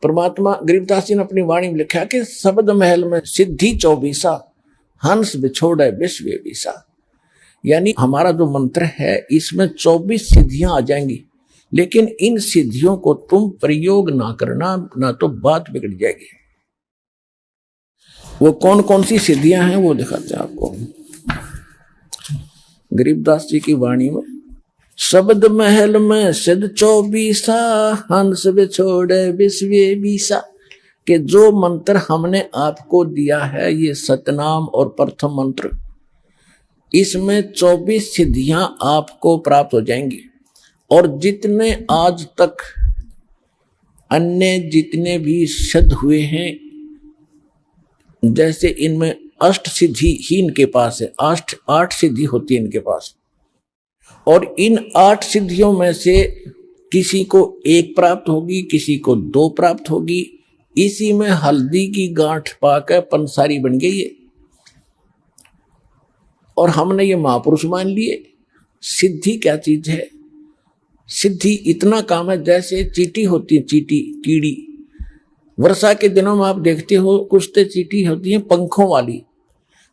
परमात्मा गरीबदास जी ने अपनी वाणी में लिखा कि शब्द महल में सिद्धि 24 हंस बिछोड़े विश्व विसा। यानी हमारा जो मंत्र है इसमें 24 सिद्धियां आ जाएंगी, लेकिन इन सिद्धियों को तुम प्रयोग ना करना, ना तो बात बिगड़ जाएगी। वो कौन कौन सी सिद्धियां हैं वो दिखाते हैं आपको गरीबदास जी की वाणी में। शब्द महल में सिद्ध 24 हंस बिछोड़े विश्व विसा। कि जो मंत्र हमने आपको दिया है ये सतनाम और प्रथम मंत्र, इसमें 24 सिद्धियां आपको प्राप्त हो जाएंगी। और जितने आज तक अन्य जितने भी सिद्ध हुए हैं, जैसे इनमें अष्ट सिद्धि ही इनके पास है, 8 सिद्धि होती है इनके पास। और इन 8 सिद्धियों में से किसी को 1 प्राप्त होगी, किसी को 2 प्राप्त होगी। इसी में हल्दी की गांठ पाकर पंसारी बन गई है। और हमने ये महापुरुष मान लिए। सिद्धि क्या चीज है? सिद्धि इतना काम है जैसे चींटी होती है, चींटी कीड़ी। वर्षा के दिनों में आप देखते हो कुछ तो चींटी होती है पंखों वाली।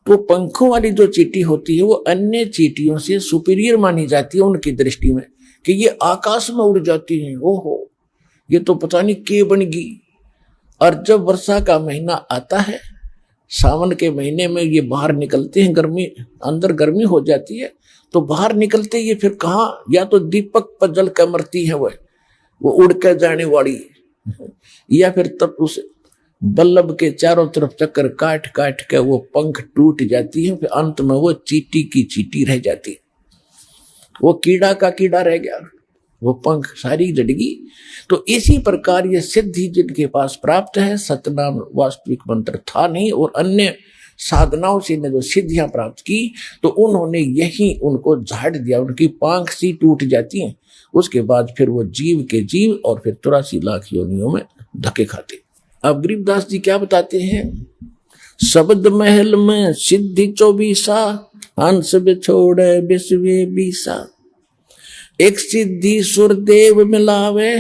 तो पंखों वाली जो चींटी होती है वो अन्य चींटियों से सुपीरियर मानी जाती है उनकी दृष्टि में, कि ये आकाश में उड़ जाती हैं। ओहो, ये तो पता नहीं के बन गई। और जब वर्षा का महीना आता है, सावन के महीने में ये बाहर निकलते हैं, गर्मी अंदर गर्मी हो जाती है, तो बाहर निकलते ये फिर कहाँ, या तो दीपक पर जल कर मरती है वो उड़ कर जाने वाली, या फिर तब उस बल्लभ के चारों तरफ चक्कर काट काट के वो पंख टूट जाती है, फिर अंत में वो चींटी की चींटी रह जाती है, वो कीड़ा का कीड़ा रह गया, वो पंख सारी जड़गी। तो इसी प्रकार ये सिद्धि जिनके पास प्राप्त है, सतनाम वास्तविक मंत्र था नहीं और अन्य साधनाओं से ने जो सिद्धियां प्राप्त की, तो उन्होंने यही उनको झाड़ दिया, उनकी पांख सी टूट जाती है। उसके बाद फिर वो जीव के जीव और फिर 83 लाख योनियों में धक्के खाते। अब गरीबदास जी क्या बताते हैं? शब्द महल में सिद्धि 24 हंस बिछोड़े विश्व विसा। एक सिद्धि सुरदेव मिलावे,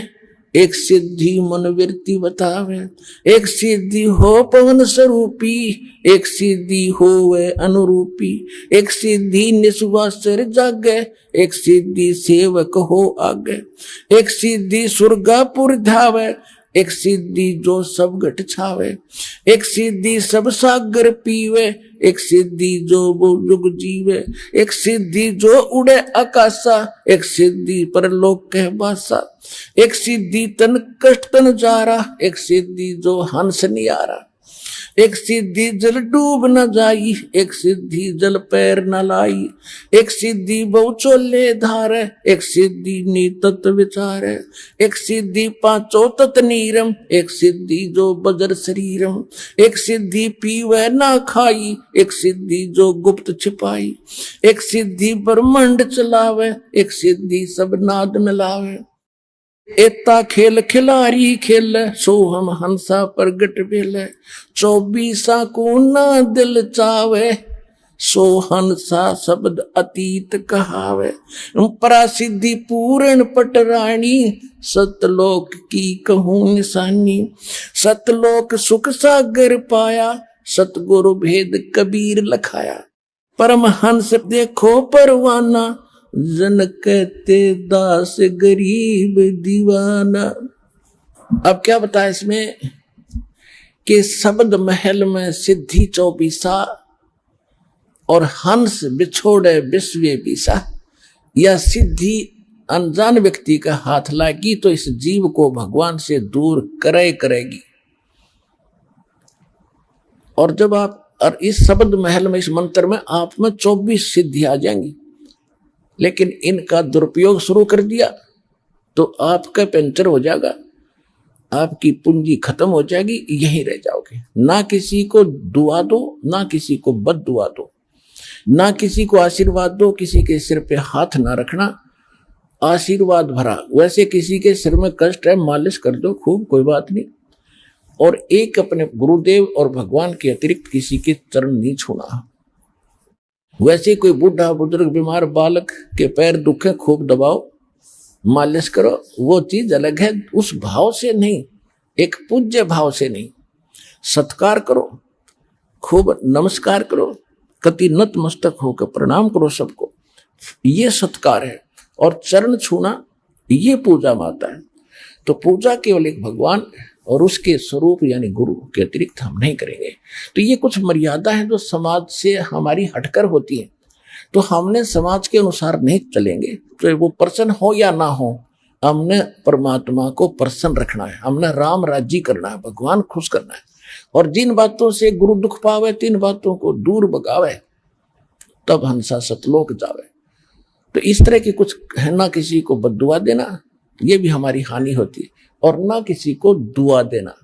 एक सिद्धि मनोवृत्ति बतावे। एक सिद्धि हो पवन स्वरूपी, एक सिद्धि होवे अनुरूपी। एक सिद्धि निस्वासर जागे, एक सिद्धि सेवक हो आगे। एक सिद्धि सुरगापुर धावे, एक सिद्धि जो सब घट छावे। एक सिद्धि सब सागर पीवे, एक सिद्धि जो वो युग जीवे। एक सिद्धि जो उड़े आकाशा, एक सिद्धि परलोक कह बासा। एक सिद्धि तन कष्ट तन जारा, एक सिद्धि जो हंस नियारा। एक सिद्धि जल डूब न जाई, एक सिद्धि जल पैर न लाई। एक सिद्धि बहु चोले धारे, एक सिद्धि नीतत विचारे। एक सिद्धि पांचों तत नीरम, एक सिद्धि जो बजर शरीरम। एक सिद्धि पीवे ना खाई, एक सिद्धि जो गुप्त छिपाई। एक सिद्धि ब्रह्मांड चलावे, एक सिद्धि सब नाद मिलावे। एता खेल खिलारी खेल, सो हम हंसा प्रगट भेले। 24 को ना दिल चावे, सो हंसा शब्द अतीत कहावे। परासिद्धि पूर्ण पटरानी, सतलोक की कहूं निशानी। सतलोक सुख सागर पाया, सतगुरु भेद कबीर लखाया। परमहंस देखो परवाना, जन कहते दास गरीब दीवाना। अब क्या बताया इसमें कि शब्द महल में सिद्धि 24 और हंस बिछोड़े विश्व विसा। यह सिद्धि अनजान व्यक्ति का हाथ लागी तो इस जीव को भगवान से दूर करेगी। और जब आप और इस शब्द महल में, इस मंत्र में आप में 24 सिद्धि आ जाएंगी, लेकिन इनका दुरुपयोग शुरू कर दिया तो आपका पंचर हो जाएगा, आपकी पूंजी खत्म हो जाएगी, यहीं रह जाओगे। ना किसी को दुआ दो, ना किसी को बद दुआ दो, ना किसी को आशीर्वाद दो, किसी के सिर पे हाथ ना रखना, आशीर्वाद भरा। वैसे किसी के सिर में कष्ट है, मालिश कर दो खूब, कोई बात नहीं। और एक अपने गुरुदेव और भगवान के अतिरिक्त किसी के चरण नहीं छूना। वैसे कोई बूढ़ा बुजुर्ग बीमार बालक के पैर दुखे, खूब दबाओ, मालिश करो, वो चीज अलग है, उस भाव से नहीं। एक पूज्य भाव से नहीं, सत्कार करो, खूब नमस्कार करो, कति नत मस्तक होकर प्रणाम करो सबको, ये सत्कार है। और चरण छूना ये पूजा माता है। तो पूजा केवल एक भगवान और उसके स्वरूप यानी गुरु के अतिरिक्त हम नहीं करेंगे। तो ये कुछ मर्यादा है जो समाज से हमारी हटकर होती है। तो हमने समाज के अनुसार नहीं चलेंगे, तो वो प्रसन्न हो या ना हो, हमने परमात्मा को प्रसन्न रखना है, हमने राम राज्य करना है, भगवान खुश करना है। और जिन बातों से गुरु दुख पावे, तीन बातों को दूर भगावे, तब हंसा सतलोक जावे। तो इस तरह की कुछ है ना, किसी को बद्दुआ देना, ये भी हमारी हानि होती है, और ना किसी को दुआ देना।